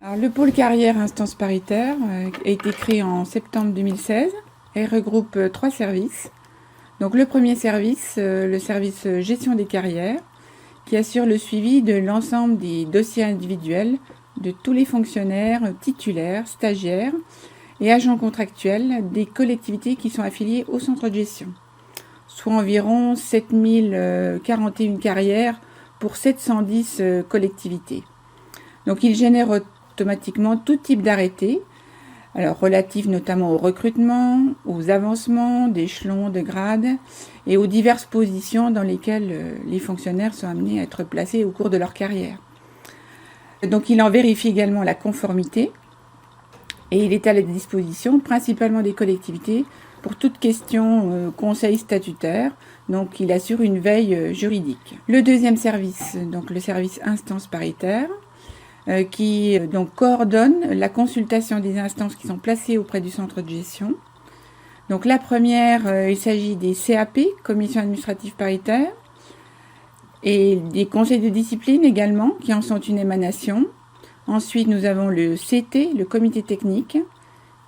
Alors, le pôle carrière instance paritaire a été créé en septembre 2016 et regroupe 3 services. Donc le premier service, le service gestion des carrières, qui assure le suivi de l'ensemble des dossiers individuels de tous les fonctionnaires, titulaires, stagiaires et agents contractuels des collectivités qui sont affiliées au centre de gestion, soit environ 7041 carrières pour 710 collectivités. Donc il génère automatiquement tout type d'arrêtés, alors relatifs notamment au recrutement, aux avancements d'échelons, de grades et aux diverses positions dans lesquelles les fonctionnaires sont amenés à être placés au cours de leur carrière. Donc il en vérifie également la conformité et il est à la disposition principalement des collectivités pour toute question conseil statutaire. Donc il assure une veille juridique. Le deuxième service, donc le service instance paritaire, qui donc coordonne la consultation des instances qui sont placées auprès du centre de gestion. Donc la première, il s'agit des CAP, commissions administratives paritaires, et des conseils de discipline également, qui en sont une émanation. Ensuite, nous avons le CT, le comité technique,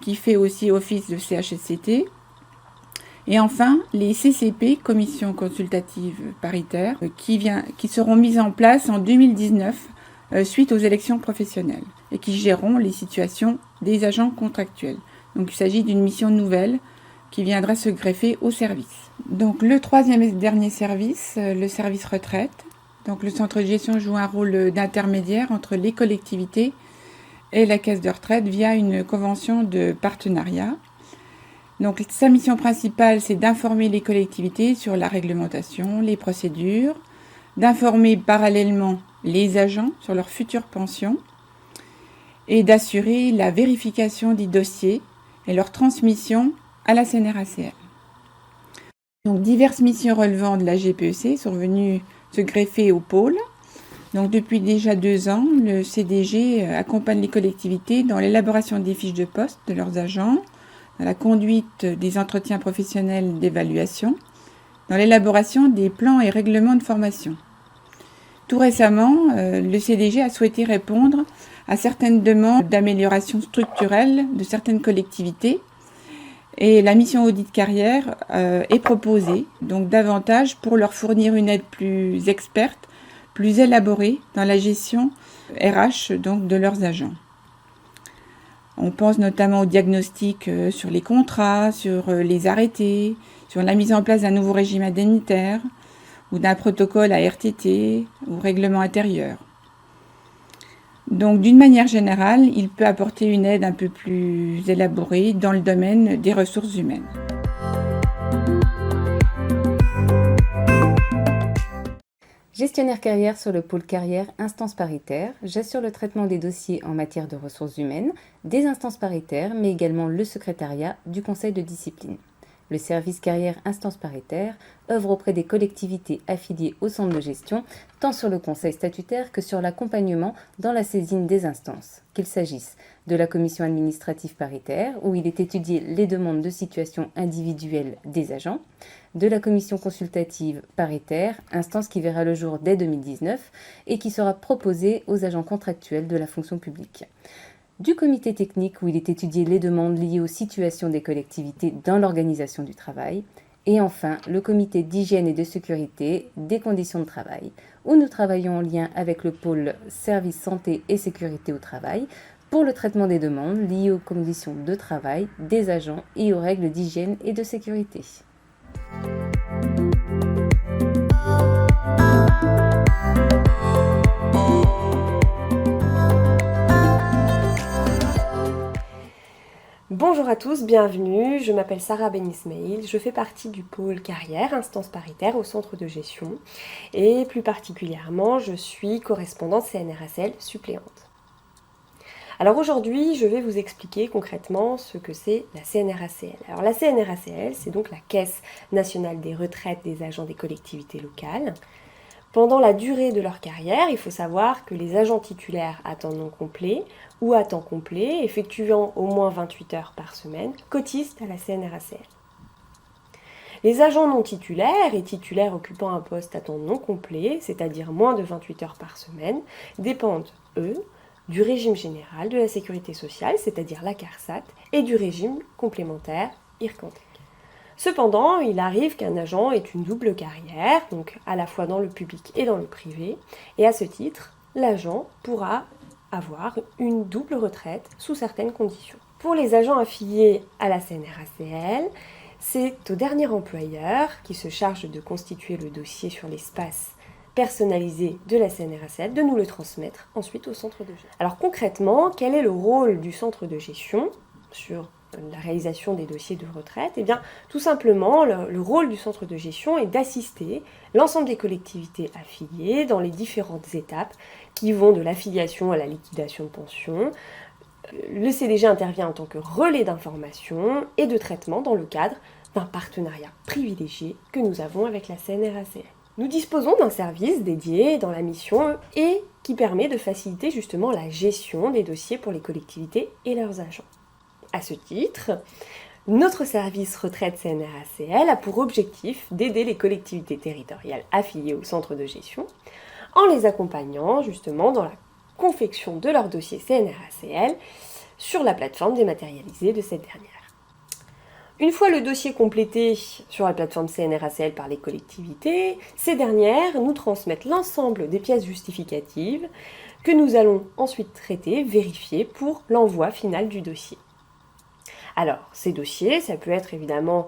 qui fait aussi office de CHSCT. Et enfin, les CCP, commissions consultatives paritaires, qui seront mises en place en 2019 suite aux élections professionnelles et qui géreront les situations des agents contractuels. Donc il s'agit d'une mission nouvelle qui viendra se greffer au service. Donc le troisième et dernier service, le service retraite. Donc le centre de gestion joue un rôle d'intermédiaire entre les collectivités et la caisse de retraite via une convention de partenariat. Donc sa mission principale, c'est d'informer les collectivités sur la réglementation, les procédures, d'informer parallèlement les agents sur leur future pension et d'assurer la vérification des dossiers et leur transmission à la CNRACL. Donc diverses missions relevant de la GPEC sont venues se greffer au pôle. Donc depuis déjà 2 ans, le CDG accompagne les collectivités dans l'élaboration des fiches de poste de leurs agents, dans la conduite des entretiens professionnels d'évaluation, dans l'élaboration des plans et règlements de formation. Tout récemment, le CDG a souhaité répondre à certaines demandes d'amélioration structurelle de certaines collectivités et la mission audit carrière est proposée, donc davantage pour leur fournir une aide plus experte, plus élaborée dans la gestion RH donc de leurs agents. On pense notamment au diagnostic sur les contrats, sur les arrêtés, sur la mise en place d'un nouveau régime indemnitaire, ou d'un protocole à RTT ou règlement intérieur. Donc d'une manière générale, il peut apporter une aide un peu plus élaborée dans le domaine des ressources humaines. Gestionnaire carrière sur le pôle carrière instance paritaire, j'assure le traitement des dossiers en matière de ressources humaines, des instances paritaires, mais également le secrétariat du conseil de discipline. Le service carrière instance paritaire œuvre auprès des collectivités affiliées au centre de gestion, tant sur le conseil statutaire que sur l'accompagnement dans la saisine des instances, qu'il s'agisse de la commission administrative paritaire, où il est étudié les demandes de situation individuelle des agents, de la commission consultative paritaire, instance qui verra le jour dès 2019 et qui sera proposée aux agents contractuels de la fonction publique, du comité technique où il est étudié les demandes liées aux situations des collectivités dans l'organisation du travail, et enfin le comité d'hygiène et de sécurité des conditions de travail, où nous travaillons en lien avec le pôle service santé et sécurité au travail pour le traitement des demandes liées aux conditions de travail des agents et aux règles d'hygiène et de sécurité. Bonjour à tous, bienvenue, je m'appelle Sarah Ben Ismail, je fais partie du pôle carrière, instance paritaire au centre de gestion et plus particulièrement je suis correspondante CNRACL suppléante. Alors aujourd'hui je vais vous expliquer concrètement ce que c'est la CNRACL. Alors la CNRACL c'est donc la Caisse nationale des retraites des agents des collectivités locales. Pendant la durée de leur carrière, il faut savoir que les agents titulaires à temps non complet ou à temps complet, effectuant au moins 28 heures par semaine, cotisent à la CNRACL. Les agents non titulaires et titulaires occupant un poste à temps non complet, c'est-à-dire moins de 28 heures par semaine, dépendent, eux, du régime général de la sécurité sociale, c'est-à-dire la CARSAT, et du régime complémentaire IRCANTEC. Cependant, il arrive qu'un agent ait une double carrière, donc à la fois dans le public et dans le privé, et à ce titre, l'agent pourra avoir une double retraite sous certaines conditions. Pour les agents affiliés à la CNRACL, c'est au dernier employeur qui se charge de constituer le dossier sur l'espace personnalisé de la CNRACL de nous le transmettre ensuite au centre de gestion. Alors concrètement, quel est le rôle du centre de gestion sur la réalisation des dossiers de retraite? Eh bien, tout simplement, le rôle du centre de gestion est d'assister l'ensemble des collectivités affiliées dans les différentes étapes qui vont de l'affiliation à la liquidation de pension. Le CDG intervient en tant que relais d'information et de traitement dans le cadre d'un partenariat privilégié que nous avons avec la CNRACL. Nous disposons d'un service dédié dans la mission et qui permet de faciliter justement la gestion des dossiers pour les collectivités et leurs agents. À ce titre, notre service retraite CNRACL a pour objectif d'aider les collectivités territoriales affiliées au centre de gestion en les accompagnant justement dans la confection de leur dossier CNRACL sur la plateforme dématérialisée de cette dernière. Une fois le dossier complété sur la plateforme CNRACL par les collectivités, ces dernières nous transmettent l'ensemble des pièces justificatives que nous allons ensuite traiter, vérifier pour l'envoi final du dossier. Alors, ces dossiers, ça peut être évidemment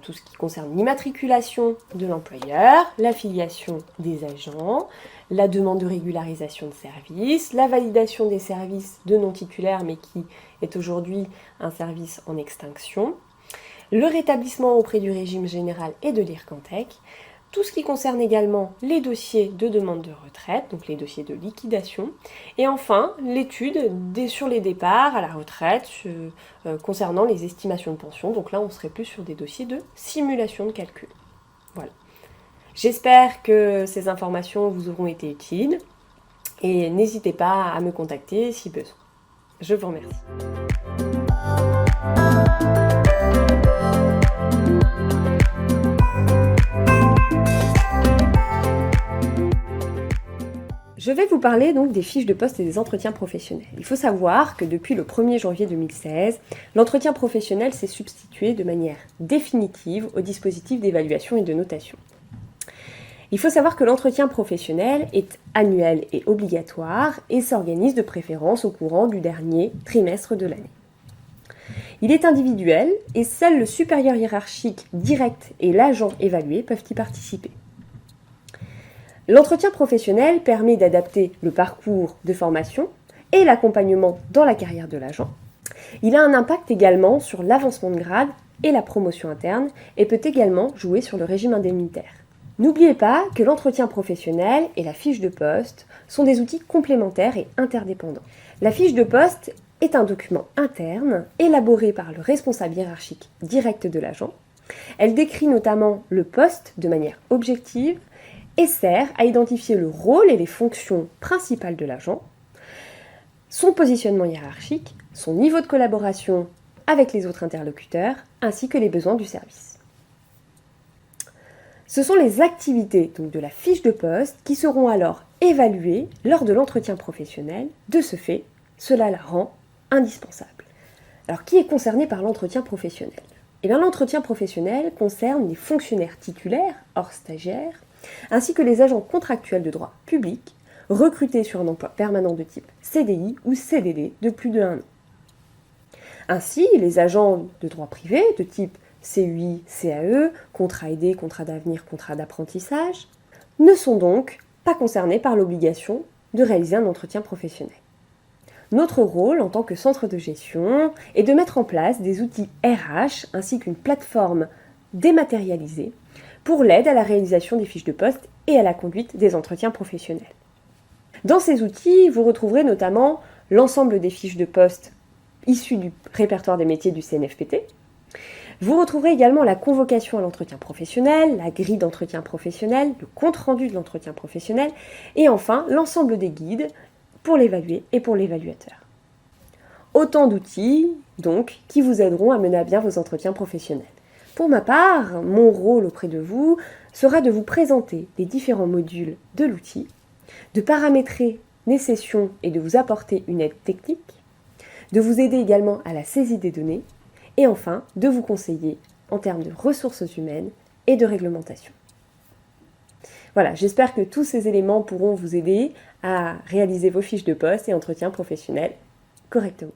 tout ce qui concerne l'immatriculation de l'employeur, l'affiliation des agents, la demande de régularisation de services, la validation des services de non-titulaires mais qui est aujourd'hui un service en extinction, le rétablissement auprès du régime général et de l'IRCANTEC, tout ce qui concerne également les dossiers de demande de retraite, donc les dossiers de liquidation, et enfin l'étude sur les départs à la retraite concernant les estimations de pension, donc là on serait plus sur des dossiers de simulation de calcul. Voilà. J'espère que ces informations vous auront été utiles, et n'hésitez pas à me contacter si besoin. Je vous remercie. Je vais vous parler donc des fiches de poste et des entretiens professionnels. Il faut savoir que depuis le 1er janvier 2016, l'entretien professionnel s'est substitué de manière définitive au dispositif d'évaluation et de notation. Il faut savoir que l'entretien professionnel est annuel et obligatoire et s'organise de préférence au courant du dernier trimestre de l'année. Il est individuel et seul le supérieur hiérarchique direct et l'agent évalué peuvent y participer. L'entretien professionnel permet d'adapter le parcours de formation et l'accompagnement dans la carrière de l'agent. Il a un impact également sur l'avancement de grade et la promotion interne et peut également jouer sur le régime indemnitaire. N'oubliez pas que l'entretien professionnel et la fiche de poste sont des outils complémentaires et interdépendants. La fiche de poste est un document interne élaboré par le responsable hiérarchique direct de l'agent. Elle décrit notamment le poste de manière objective et sert à identifier le rôle et les fonctions principales de l'agent, son positionnement hiérarchique, son niveau de collaboration avec les autres interlocuteurs, ainsi que les besoins du service. Ce sont les activités donc, de la fiche de poste qui seront alors évaluées lors de l'entretien professionnel. De ce fait, cela la rend indispensable. Alors, qui est concerné par l'entretien professionnel ? Eh bien, l'entretien professionnel concerne les fonctionnaires titulaires, hors stagiaires, ainsi que les agents contractuels de droit public, recrutés sur un emploi permanent de type CDI ou CDD de plus de 1 an. Ainsi, les agents de droit privé de type CUI, CAE, contrat aidé, contrat d'avenir, contrat d'apprentissage, ne sont donc pas concernés par l'obligation de réaliser un entretien professionnel. Notre rôle en tant que centre de gestion est de mettre en place des outils RH ainsi qu'une plateforme dématérialisée pour l'aide à la réalisation des fiches de poste et à la conduite des entretiens professionnels. Dans ces outils, vous retrouverez notamment l'ensemble des fiches de poste issues du répertoire des métiers du CNFPT. Vous retrouverez également la convocation à l'entretien professionnel, la grille d'entretien professionnel, le compte-rendu de l'entretien professionnel et enfin l'ensemble des guides pour l'évalué et pour l'évaluateur. Autant d'outils, donc, qui vous aideront à mener à bien vos entretiens professionnels. Pour ma part, mon rôle auprès de vous sera de vous présenter les différents modules de l'outil, de paramétrer sessions est de vous apporter une aide technique, de vous aider également à la saisie des données et enfin de vous conseiller en termes de ressources humaines et de réglementation. Voilà, j'espère que tous ces éléments pourront vous aider à réaliser vos fiches de poste et entretiens professionnels correctement.